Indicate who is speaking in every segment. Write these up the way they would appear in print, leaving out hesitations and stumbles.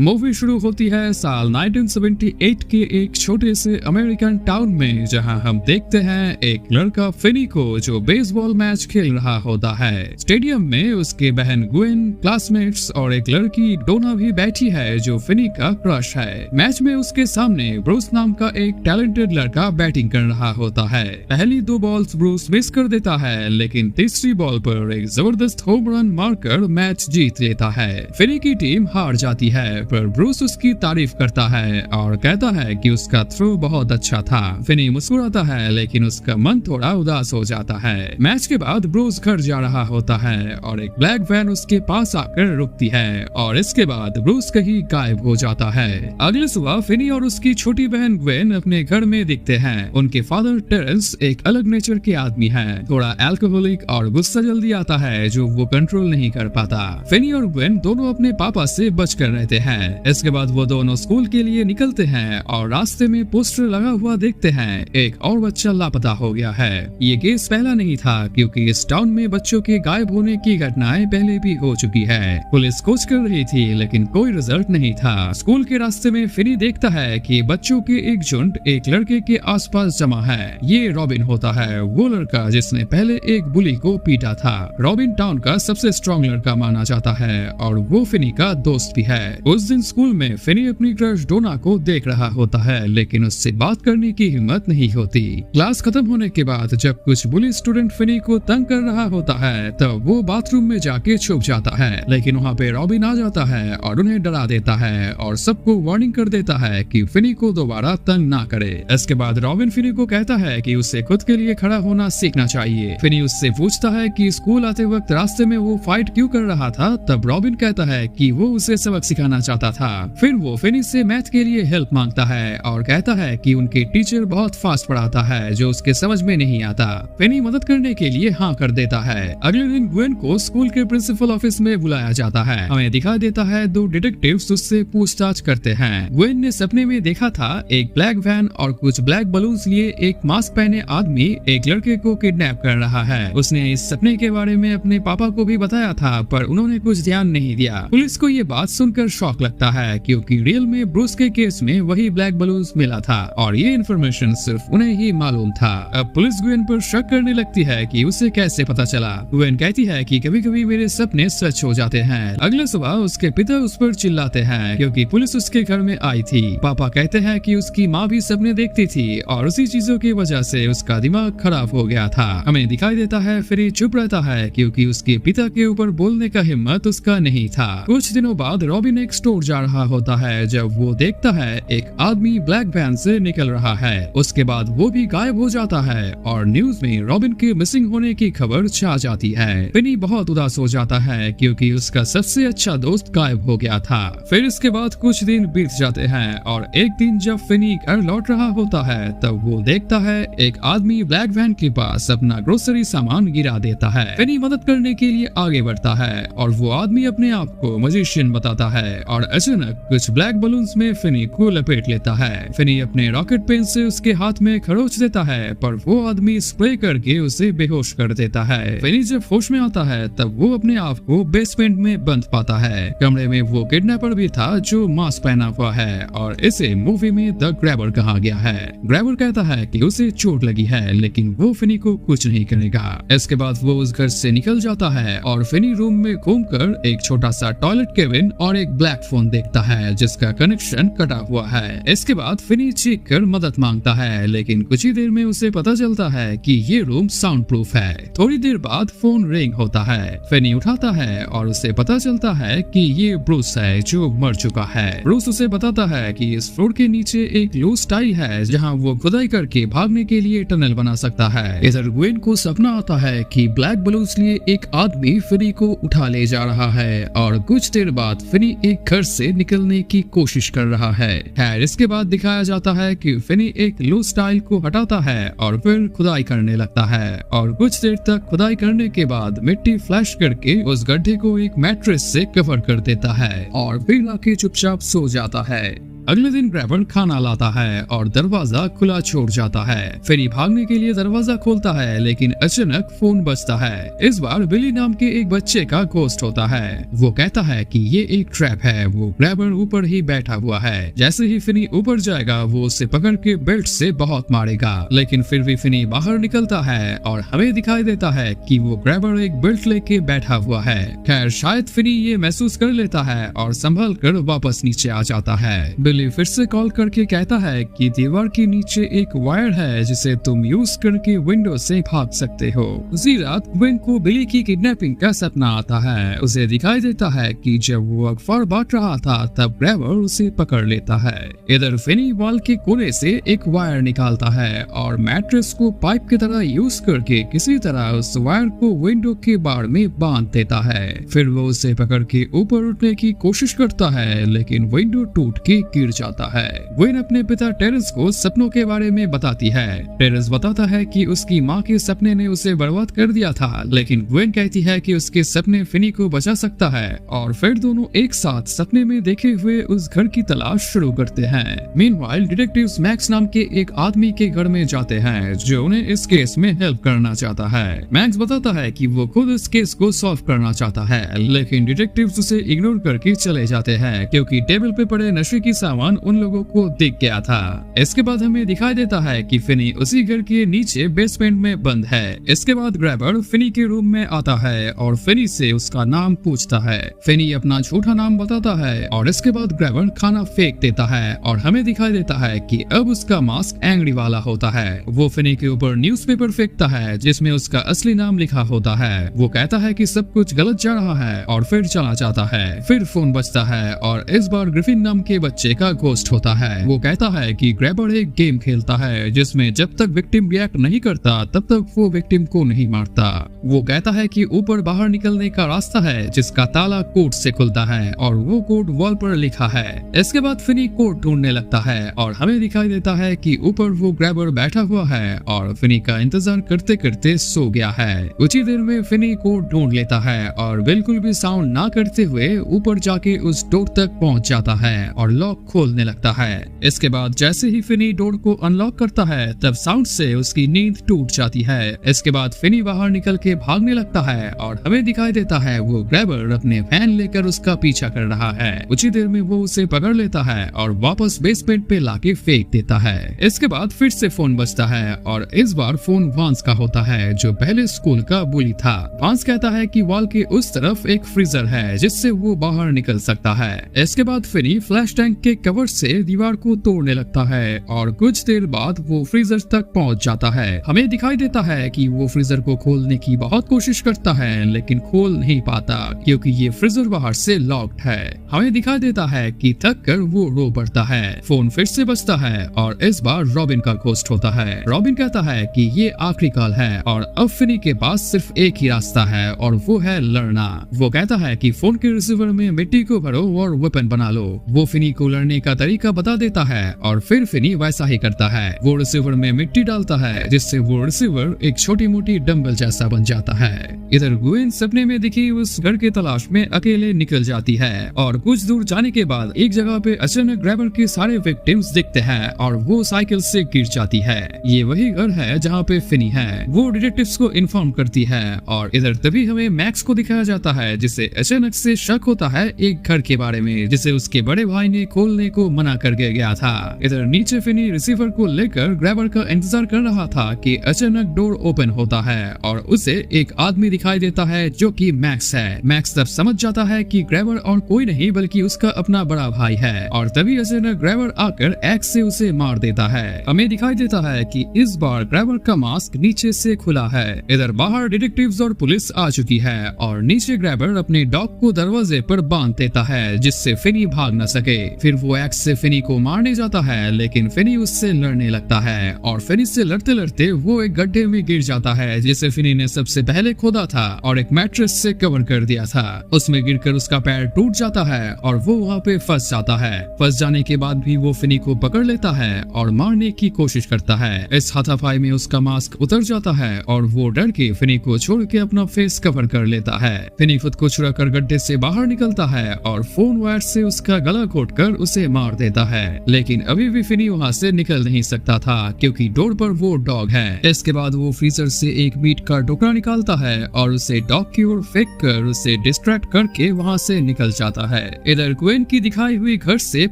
Speaker 1: Movie शुरू होती है साल 1978 के एक छोटे से अमेरिकन टाउन में, जहां हम देखते हैं एक लड़का फिनी को जो बेसबॉल मैच खेल रहा होता है। स्टेडियम में उसके बहन गुएन, क्लासमेट्स और एक लड़की डोना भी बैठी है जो फिनी का क्रश है। मैच में उसके सामने ब्रूस नाम का एक टैलेंटेड लड़का बैटिंग कर रहा होता है। पहली 2 बॉल्स ब्रूस मिस कर देता है, लेकिन तीसरी बॉल पर एक जबरदस्त होम रन मारकर मैच जीत लेता है। फिनी की टीम हार जाती है, पर ब्रूस उसकी तारीफ करता है और कहता है कि उसका थ्रो बहुत अच्छा था। फिनी मुस्कुराता है, लेकिन उसका मन थोड़ा उदास हो जाता है। मैच के बाद ब्रूस घर जा रहा होता है और एक ब्लैक वैन उसके पास आकर रुकती है और इसके बाद ब्रूस कहीं गायब हो जाता है। अगले सुबह फिनी और उसकी छोटी बहन ग्वेन अपने घर में दिखते हैं। उनके फादर टेरेंस एक अलग नेचर के आदमी है, थोड़ा अल्कोहलिक और गुस्सा जल्दी आता है जो वो कंट्रोल नहीं कर पाता। फिनी और ग्वेन दोनों अपने पापा से बचकर रहते हैं। इसके बाद वो दोनों स्कूल के लिए निकलते हैं और रास्ते में पोस्टर लगा हुआ देखते हैं, एक और बच्चा लापता हो गया है। ये केस पहला नहीं था, क्योंकि इस टाउन में बच्चों के गायब होने की घटनाएं पहले भी हो चुकी है। पुलिस खोज कर रही थी, लेकिन कोई रिजल्ट नहीं था। स्कूल के रास्ते में फिनी देखता है कि बच्चों के एक झुंड एक लड़के के आसपास जमा है। ये रॉबिन होता है, वो लड़का जिसने पहले एक बुली को पीटा था। रॉबिन टाउन का सबसे स्ट्रॉन्ग लड़का माना जाता है और वो फिनी का दोस्त भी है। उस दिन स्कूल में फिनी अपनी क्रश डोना को देख रहा होता है, लेकिन उससे बात करने की हिम्मत नहीं होती। क्लास खत्म होने के बाद जब कुछ बुली स्टूडेंट फिनी को तंग कर रहा होता है, तब वो बाथरूम में जाके छुप जाता है, लेकिन वहाँ पे रॉबिन आ जाता है और उन्हें डरा देता है और सबको वार्निंग कर देता है कि फिनी को दोबारा तंग ना करे। इसके बाद रॉबिन फिनी को कहता है कि उसे खुद के लिए खड़ा होना सीखना चाहिए। फिनी उससे पूछता है कि स्कूल आते वक्त रास्ते में वो फाइट क्यों कर रहा था, तब रॉबिन कहता है कि वो उसे सबक सिखाना चाहता था। फिर वो फिनी से मैथ के लिए हेल्प मांगता है और कहता है कि उनके टीचर बहुत फास्ट पढ़ाता है जो उसके समझ में नहीं आता। फिनी मदद करने के लिए हाँ कर देता है। अगले दिन ग्वेन को स्कूल के प्रिंसिपल ऑफिस में बुलाया जाता है। हमें दिखाई देता है 2 डिटेक्टिव्स उससे पूछताछ करते हैं। ग्वेन ने सपने में देखा था एक ब्लैक वैन और कुछ ब्लैक बलून्स लिए एक मास्क पहने आदमी एक लड़के को किडनैप कर रहा है। उसने इस सपने के बारे में अपने पापा को भी बताया था, पर उन्होंने कुछ ध्यान नहीं दिया। पुलिस को ये बात सुनकर शॉक लगता है, क्योंकि रियल में ब्रूस के केस में वही ब्लैक बलून्स मिला था और ये इन्फॉर्मेशन सिर्फ उन्हें ही मालूम था। अब पुलिस ग्वेन पर शक करने लगती है कि उसे कैसे पता चला। ग्वेन कहती है कि कभी-कभी मेरे सपने सच हो जाते हैं। अगले सुबह उसके पिता उस पर चिल्लाते हैं क्योंकि पुलिस उसके घर में आई थी। पापा कहते हैं कि उसकी माँ भी सपने देखती थी और उसी चीजों की वजह से उसका दिमाग खराब हो गया था। हमें दिखाई देता है फिर चुप रहता है, क्योंकि उसके पिता के ऊपर बोलने का हिम्मत उसका नहीं था। कुछ दिनों बाद रॉबिन एक स्टोर जा रहा होता है जब वो देखता है एक आदमी ब्लैक वैन से निकल रहा है। उसके बाद वो भी गायब हो जाता है और न्यूज में रॉबिन के मिसिंग होने की खबर छा जाती है। फिनी बहुत उदास हो जाता है, क्योंकि उसका सबसे अच्छा दोस्त गायब हो गया था। फिर इसके बाद कुछ दिन बीत जाते हैं और एक दिन जब फिनी घर लौट रहा होता है, तब वो देखता है एक आदमी ब्लैक वैन के पास अपना ग्रोसरी सामान गिरा देता है। फिनी मदद करने के लिए आगे बढ़ता है और वो आदमी अपने आप को मजिशियन बताता है और अचानक कुछ ब्लैक बलून्स में फिनी को लपेट लेता है। फिनी अपने रॉकेट पेन से उसके हाथ में खरोच देता है, पर वो आदमी स्प्रे करके उसे बेहोश कर देता है। फिनी जब होश में आता है, तब वो अपने आप को बेसमेंट में बंद पाता है। कमरे में वो किडनैपर भी था जो मास्क पहना हुआ है और इसे मूवी में द ग्रैबर कहा गया है। ग्रैबर कहता है कि उसे चोट लगी है, लेकिन वो फिनी को कुछ नहीं करेगा। इसके बाद वो उस घर से निकल जाता है और फिनी रूम में घूमकर एक छोटा सा टॉयलेट केबिन और एक ब्लैक फोन देखता है जिसका कनेक्शन कटा हुआ है। इसके बाद फिनी चीख कर मदद मांगता है, लेकिन कुछ ही देर में उसे पता चलता है कि ये रूम साउंड प्रूफ है। थोड़ी देर बाद फोन रिंग होता है। फिनी उठाता है और उसे पता चलता है कि ये ब्रूस है जो मर चुका है। ब्रूस उसे बताता है कि इस फ्लोर के नीचे एक लूज टाई है जहाँ वो खुदाई करके भागने के लिए टनल बना सकता है। इधर ग्वेन को सपना आता है कि ब्लैक बलून्स लिए एक आदमी फिनी को उठा ले जा रहा है और कुछ देर बाद फिनी एक घर से निकलने की कोशिश कर रहा है। खैर इसके बाद दिखाया जाता है कि फिनी एक लूज टाइल को हटाता है और फिर खुदाई करने लगता है और कुछ देर तक खुदाई करने के बाद मिट्टी फ्लैश करके उस गड्ढे को एक मैट्रेस से कवर कर देता है और फिर आके चुपचाप सो जाता है। अगले दिन ग्रैबर खाना लाता है और दरवाजा खुला छोड़ जाता है। फिनी भागने के लिए दरवाजा खोलता है लेकिन अचानक फोन बजता है। इस बार बिली नाम के एक बच्चे का घोस्ट होता है। वो कहता है कि ये एक ट्रैप है। वो ग्रैबर ऊपर ही बैठा हुआ है। जैसे ही फिनी ऊपर जाएगा वो उसे पकड़ के बेल्ट से बहुत मारेगा, लेकिन फिर भी फिनी बाहर निकलता है और हमें दिखाई देता है कि वो ग्रैबर एक बेल्ट लेके बैठा हुआ है। खैर शायद फिनी ये महसूस कर लेता है और संभल कर वापस नीचे आ जाता है। बिली फिर से कॉल करके कहता है कि दीवार के नीचे एक वायर है जिसे तुम यूज करके विंडो से भाग सकते हो। उसी रात ग्वेन को बिली की किडनैपिंग का सपना आता है। उसे दिखाई देता है कि जब वो अखबार बांट रहा था तब ग्रैबर उसे पकड़ लेता है। इधर फिनी वॉल के कोने से एक वायर निकालता है और मैट्रेस को पाइप की तरह यूज करके किसी तरह उस वायर को विंडो के बाड़ में बांध देता है। फिर वो उसे पकड़ के ऊपर उठने की कोशिश करता है लेकिन विंडो टूट के गिर जाता है। ग्वेन अपने पिता टेरेंस को सपनों के बारे में बताती है। टेरेंस बताता है कि उसकी माँ के सपने ने उसे बर्बाद कर दिया था, लेकिन ग्वेन कहती है कि उसके सपने फिनी को बचा सकता है और फिर दोनों एक साथ सपने में देखे हुए उस घर की तलाश शुरू करते हैं। मीनवाइल डिटेक्टिव्स मैक्स नाम के एक आदमी के घर में जाते हैं जो उन्हें इस केस में हेल्प करना चाहता है। मैक्स बताता है कि वो खुद इस केस को सॉल्व करना चाहता है, लेकिन डिटेक्टिव्स उसे इग्नोर करके चले जाते हैं क्योंकि टेबल पे पड़े नशे की सामान उन लोगों को दिख गया था। इसके बाद हमें दिखाई देता है कि फिनी उसी घर के नीचे बेसमेंट में बंद है। इसके बाद ग्रैबर फिनी के रूम में आता है और फिनी से उसका नाम पूछता है। फिनी अपना झूठा नाम बताता है और इसके बाद ग्रैबर खाना फेंक देता है और हमें दिखाई देता है कि अब उसका मास्क एंग्री वाला होता है। वो फिनी के ऊपर न्यूज़पेपर फेंकता है जिसमें उसका असली नाम लिखा होता है। वो कहता है कि सब कुछ गलत जा रहा है और फिर चला जाता है। फिर फोन बजता है और इस बार ग्रिफिन नाम के बच्चे का घोस्ट होता है। वो कहता है कि ग्रैबर एक गेम खेलता है जिसमें जब तक विक्टिम रिएक्ट नहीं करता तब तक वो विक्टिम को नहीं मारता। वो कहता है कि ऊपर बाहर निकलने का रास्ता है जिसका ताला कोड से खुलता है और वो कोड वॉल पर लिखा है। इसके बाद फिनी कोड ढूंढने लगता है और हमें दिखाई देता है कि ऊपर वो ग्रैबर बैठा हुआ है और फिनी का इंतजार करते करते सो गया है। कुछ ही देर में फिनी कोड ढूंढ लेता है और बिल्कुल भी साउंड ना करते हुए ऊपर जाके उस डोर तक पहुंच जाता है और लॉक खोलने लगता है। इसके बाद जैसे ही फिनी डोर को अनलॉक करता है तब साउंड से उसकी नींद टूट जाती है। इसके बाद फिनी बाहर निकल के भागने लगता है और हमें दिखाई देता है वो ग्रैबर अपने वैन लेकर उसका पीछा कर रहा है। कुछ ही देर में वो उसे पकड़ लेता है और वापस बेसमेंट पे लाके फेंक देता है। इसके बाद फिर से फोन बजता है और इस बार फोन वांस का होता है जो पहले स्कूल का बुली था। वांस कहता है कि वॉल के उस तरफ एक फ्रीजर है जिससे वो बाहर निकल सकता है। इसके बाद फिनी फ्लैश टैंक के कवर से दीवार को तोड़ने लगता है और कुछ देर बाद वो फ्रीजर तक पहुंच जाता है। हमें दिखाई देता है कि वो फ्रीजर को खोलने की बहुत कोशिश करता है लेकिन खोल नहीं पाता क्योंकि ये फ्रीजर बाहर से लॉक्ड है। हमें दिखाई देता है कि थक कर वो रो पड़ता है। फोन फिर से बजता है और इस बार रॉबिन का घोस्ट होता है। रॉबिन कहता है कि ये आखिरी कॉल है और अब फिनी के पास सिर्फ एक ही रास्ता है और वो है लड़ना। वो कहता है कि फोन के रिसीवर में मिट्टी को भरो और वेपन बना लो। वो फिनी को लड़ने का तरीका बता देता है और फिर फिनी वैसा ही करता है। वो रिसीवर में मिट्टी डालता है जिससे वो रिसीवर एक छोटी मोटी डंबल जैसा बन जाता है। इधर ग्वेन सपने में दिखी उस घर की तलाश में अकेले निकल जाती है और कुछ दूर जाने के बाद एक जगह पे अचानक ग्रैबर के सारे विक्टिम्स दिखते हैं और वो साइकिल से गिर जाती है। ये वही घर है जहाँ पे फिनी है। वो डिटेक्टिव्स को इन्फॉर्म करती है और इधर तभी हमें मैक्स को दिखाया जाता है जिसे अचानक से शक होता है एक घर के बारे में जिसे उसके बड़े भाई ने खोलने को मना कर गया था। इधर नीचे फिनी रिसीवर को लेकर ग्रैबर का इंतजार कर रहा था कि अचानक डोर ओपन होता है और उसे एक आदमी दिखाई देता है जो कि मैक्स है। मैक्स तब समझ जाता है कि ग्रैबर और कोई नहीं बल्कि उसका अपना बड़ा भाई है और तभी अचानक ग्रैबर आकर एक्स से उसे मार देता है। हमें दिखाई देता है कि इस बार ग्रैबर का मास्क नीचे से खुला है। इधर बाहर डिटेक्टिव्स और पुलिस आ चुकी है और नीचे ग्रैबर अपने डॉग को दरवाजे पर बांध देता है जिससे फिनी भाग न सके। फिर वो एक्स से फिनी को मारने जाता है लेकिन फिनी उससे लड़ने लगता है और फिनी से लड़ते लड़ते वो एक गड्ढे में गिर जाता है जिसे फिनी ने सबसे पहले खोदा था और एक मैट्रेस से कवर कर दिया था। उसमें गिरकर उसका पैर टूट जाता है और वो वहाँ पे फंस जाता है। फंस जाने के बाद भी वो फिनी को पकड़ लेता है और मारने की कोशिश करता है। इस हाथापाई में उसका मास्क उतर जाता है और वो डर के फिनी को छोड़ के अपना फेस कवर कर लेता है। फिनी खुद को छुड़ा कर गड्ढे से बाहर निकलता है और फोन वायर से उसका गला घोट कर उसे उसे मार देता है, लेकिन अभी भी फिनी वहाँ से निकल नहीं सकता था क्योंकि डोर पर वो डॉग है। इसके बाद वो फ्रीजर से एक मीट का टुकड़ा निकालता है और उसे डॉग की ओर फेंक कर उसे डिस्ट्रैक्ट करके वहाँ से निकल जाता है। इधर क्वेन की दिखाई हुई घर से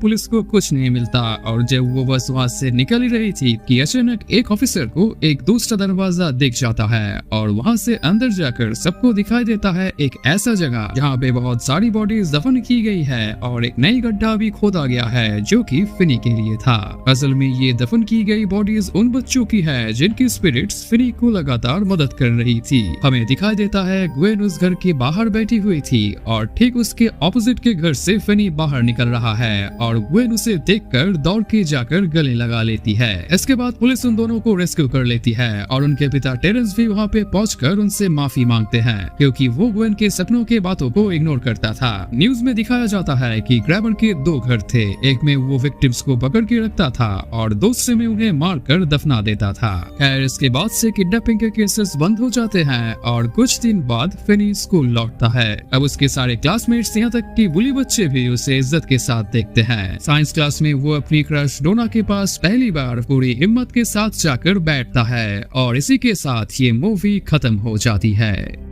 Speaker 1: पुलिस को कुछ नहीं मिलता और जब वो बस वहाँ से निकल ही रही थी कि अचानक एक ऑफिसर को एक दूसरा दरवाजा दिख जाता है और वहाँ से अंदर जाकर सबको दिखाई देता है एक ऐसा जगह जहाँ पे बहुत सारी बॉडीज दफन की गई है और एक नई गड्ढा भी खोदा गया है जो कि फिनी के लिए था। असल में ये दफन की गई बॉडीज उन बच्चों की है जिनकी स्पिरिट्स फिनी को लगातार मदद कर रही थी। हमें दिखाई देता है ग्वेन उस घर के बाहर बैठी हुई थी और ठीक उसके ऑपोजिट के घर से फिनी बाहर निकल रहा है और ग्वेन उसे देखकर दौड़ के जाकर गले लगा लेती है। इसके बाद पुलिस उन दोनों को रेस्क्यू कर लेती है और उनके पिता टेरेंस भी वहाँ पे पहुंचकर उनसे माफी मांगते हैं क्योंकि वो ग्वेन के सपनों के बातों को इग्नोर करता था। न्यूज में दिखाया जाता है कि ग्रैबर के 2 घर थे, एक में वो विक्टिम्स को पकड़ के रखता था और दूसरे में उन्हें मारकर दफना देता था। खैर इसके बाद से किडनैपिंग के केसेस बंद हो जाते हैं और कुछ दिन बाद फिनी स्कूल लौटता है। अब उसके सारे क्लासमेट्स यहाँ तक कि बुली बच्चे भी उसे इज्जत के साथ देखते हैं। साइंस क्लास में वो अपनी क्रश डोना के पास पहली बार पूरी हिम्मत के साथ जाकर बैठता है और इसी के साथ ये मूवी खत्म हो जाती है।